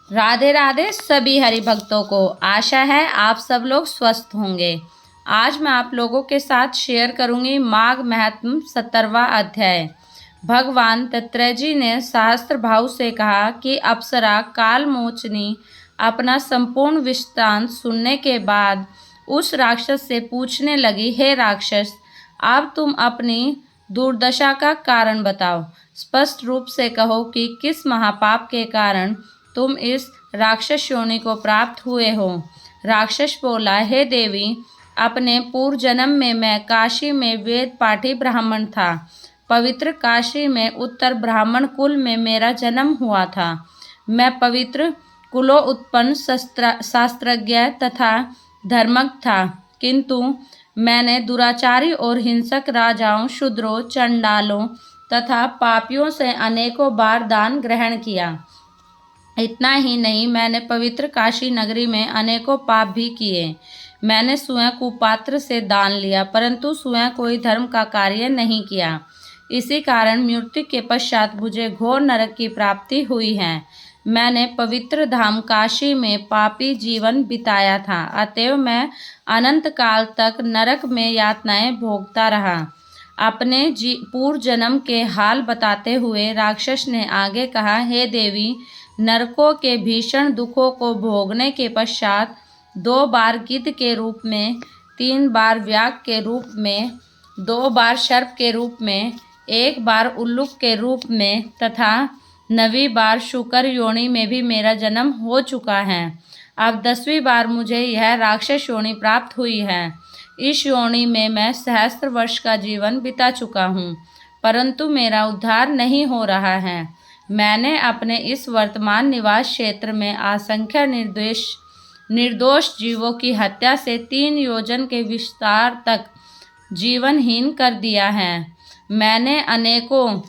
राधे राधे सभी हरि भक्तों को। आशा है आप सब लोग स्वस्थ होंगे। आज मैं आप लोगों के साथ शेयर करूंगी माघ महात्म्य 17वां अध्याय। भगवान दत्तात्रेय ने सहस्त्र भाव से कहा कि अप्सरा कालमोचनी अपना संपूर्ण वृत्तांत सुनने के बाद उस राक्षस से पूछने लगी, हे राक्षस, अब तुम अपनी दुर्दशा का कारण बताओ। स्पष्ट रूप से कहो कि किस महापाप के कारण तुम इस राक्षस योनि को प्राप्त हुए हो। राक्षस बोला, हे देवी, अपने पूर्व जन्म में मैं काशी में वेद पाठी ब्राह्मण था। पवित्र काशी में उत्तर ब्राह्मण कुल में मेरा जन्म हुआ था। मैं पवित्र कुलों उत्पन्न शास्त्रज्ञ तथा धर्मज्ञ था, किंतु मैंने दुराचारी और हिंसक राजाओं, शूद्रों, चंडालों तथा पापियों से अनेकों बार दान ग्रहण किया। इतना ही नहीं, मैंने पवित्र काशी नगरी में अनेकों पाप भी किए। मैंने स्वयं कुपात्र से दान लिया, परंतु स्वयं कोई धर्म का कार्य नहीं किया। इसी कारण मृत्यु के पश्चात मुझे घोर नरक की प्राप्ति हुई है। मैंने पवित्र धाम काशी में पापी जीवन बिताया था, अतएव मैं अनंत काल तक नरक में यातनाएं भोगता रहा। अपने पूर्व जन्म के हाल बताते हुए राक्षस ने आगे कहा, हे देवी, नरकों के भीषण दुखों को भोगने के पश्चात 2 बार गिद्ध के रूप में, 3 बार व्याघ्र के रूप में, 2 बार सर्प के रूप में, 1 बार उल्लूक के रूप में तथा 9वीं बार शूकर योनि में भी मेरा जन्म हो चुका है। अब 10वीं बार मुझे यह राक्षस योनि प्राप्त हुई है। इस योनि में मैं सहस्त्र वर्ष का जीवन बिता चुका हूँ, परंतु मेरा उद्धार नहीं हो रहा है। मैंने अपने इस वर्तमान निवास क्षेत्र में असंख्य निर्दोष जीवों की हत्या से 3 योजन के विस्तार तक जीवनहीन कर दिया है। मैंने अनेकों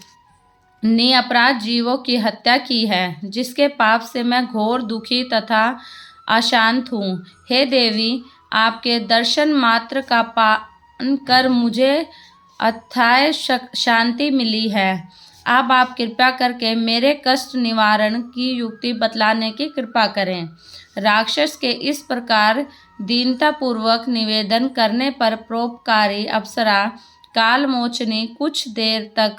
निरपराध जीवों की हत्या की है, जिसके पाप से मैं घोर दुखी तथा अशांत हूँ। हे देवी, आपके दर्शन मात्र का पान कर मुझे अथाह शांति मिली है। अब आप कृपा करके मेरे कष्ट निवारण की युक्ति बतलाने की कृपा करें। राक्षस के इस प्रकार दीनतापूर्वक निवेदन करने पर परोपकारी अप्सरा कालमोचनी कुछ देर तक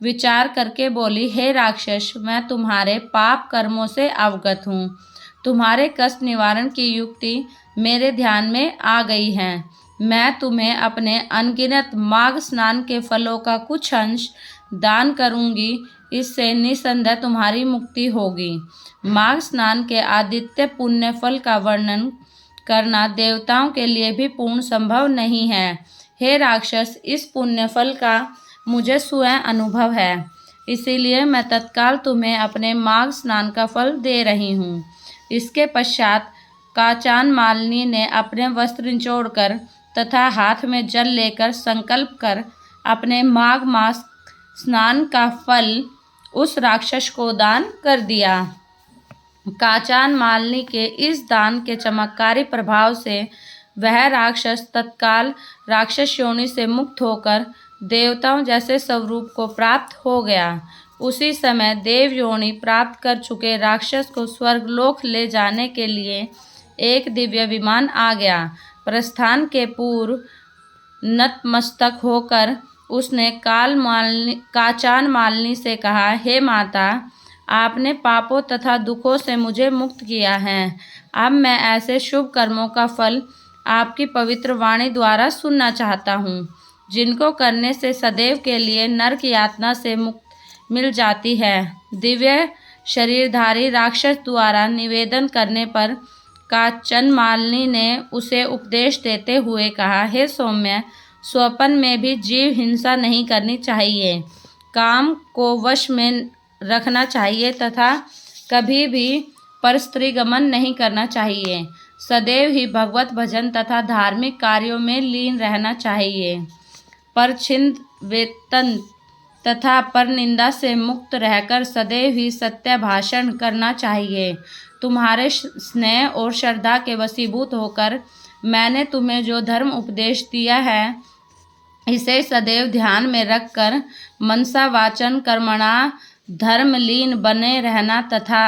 विचार करके बोली, हे राक्षस, मैं तुम्हारे पाप कर्मों से अवगत हूँ। तुम्हारे कष्ट निवारण की युक्ति मेरे ध्यान में आ गई है। मैं तुम्हें अपने अनगिनत माघ स्नान के फलों का कुछ अंश दान करूंगी। इससे निसंदेह तुम्हारी मुक्ति होगी। माघ स्नान के आदित्य पुण्य फल का वर्णन करना देवताओं के लिए भी पूर्ण संभव नहीं है। हे राक्षस, इस पुण्य फल का मुझे स्वयं अनुभव है, इसीलिए मैं तत्काल तुम्हें अपने माघ स्नान का फल दे रही हूँ। इसके पश्चात काचान मालिनी ने अपने वस्त्र निचोड़कर तथा हाथ में जल लेकर संकल्प कर अपने माघ मास स्नान का फल उस राक्षस को दान कर दिया। काचान मालिनी के इस दान के चमत्कारी प्रभाव से वह राक्षस तत्काल राक्षस योनि से मुक्त होकर देवताओं जैसे स्वरूप को प्राप्त हो गया। उसी समय देव योनि प्राप्त कर चुके राक्षस को स्वर्गलोक ले जाने के लिए एक दिव्य विमान आ गया। प्रस्थान के पूर्व नतमस्तक होकर उसने काचान मालिनी से कहा, हे माता, आपने पापों तथा दुखों से मुझे मुक्त किया है। अब मैं ऐसे शुभ कर्मों का फल आपकी पवित्र वाणी द्वारा सुनना चाहता हूँ, जिनको करने से सदैव के लिए नरक यातना से मुक्त मिल जाती है। दिव्य शरीरधारी राक्षस द्वारा निवेदन करने पर काचन मालिनी ने उसे उपदेश देते हुए कहा, हे सौम्य, स्वप्न में भी जीव हिंसा नहीं करनी चाहिए, काम को वश में रखना चाहिए तथा कभी भी परस्त्रीगमन नहीं करना चाहिए। सदैव ही भगवत भजन तथा धार्मिक कार्यों में लीन रहना चाहिए। परछिंद वेतन तथा परनिंदा से मुक्त रहकर सदैव ही सत्य भाषण करना चाहिए। तुम्हारे स्नेह और श्रद्धा के वशीभूत होकर मैंने तुम्हें जो धर्म उपदेश दिया है, इसे सदैव ध्यान में रखकर मनसा वाचन कर्मणा धर्मलीन बने रहना तथा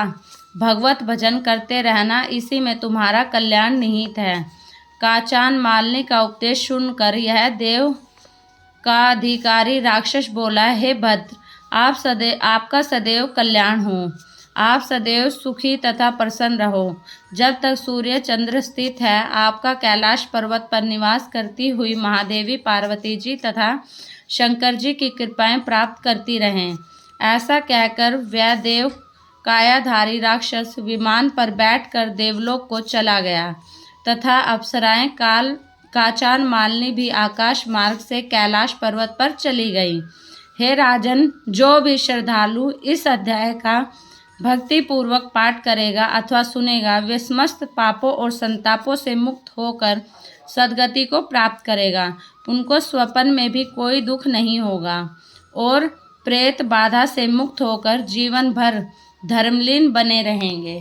भगवत भजन करते रहना, इसी में तुम्हारा कल्याण निहित है। काचान मालिनी का उपदेश सुनकर यह देव का अधिकारी राक्षस बोला, हे भद्र, आपका सदैव कल्याण हो, आप सदैव सुखी तथा प्रसन्न रहो। जब तक सूर्य चंद्र स्थित है, आपका कैलाश पर्वत पर निवास करती हुई महादेवी पार्वती जी तथा शंकर जी की कृपाएं प्राप्त करती रहें। ऐसा कहकर वह देव कायाधारी राक्षस विमान पर बैठकर देवलोक को चला गया तथा अप्सराएं काचान मालिनी भी आकाश मार्ग से कैलाश पर्वत पर चली गई। हे राजन, जो भी श्रद्धालु इस अध्याय का भक्ति पूर्वक पाठ करेगा अथवा सुनेगा, वे समस्त पापों और संतापों से मुक्त होकर सद्गति को प्राप्त करेगा। उनको स्वप्न में भी कोई दुख नहीं होगा और प्रेत बाधा से मुक्त होकर जीवन भर धर्मलीन बने रहेंगे।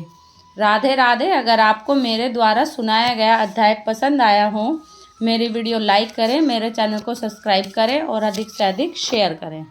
राधे राधे। अगर आपको मेरे द्वारा सुनाया गया अध्याय पसंद आया हो, मेरी वीडियो लाइक करें, मेरे चैनल को सब्सक्राइब करें और अधिक से अधिक शेयर करें।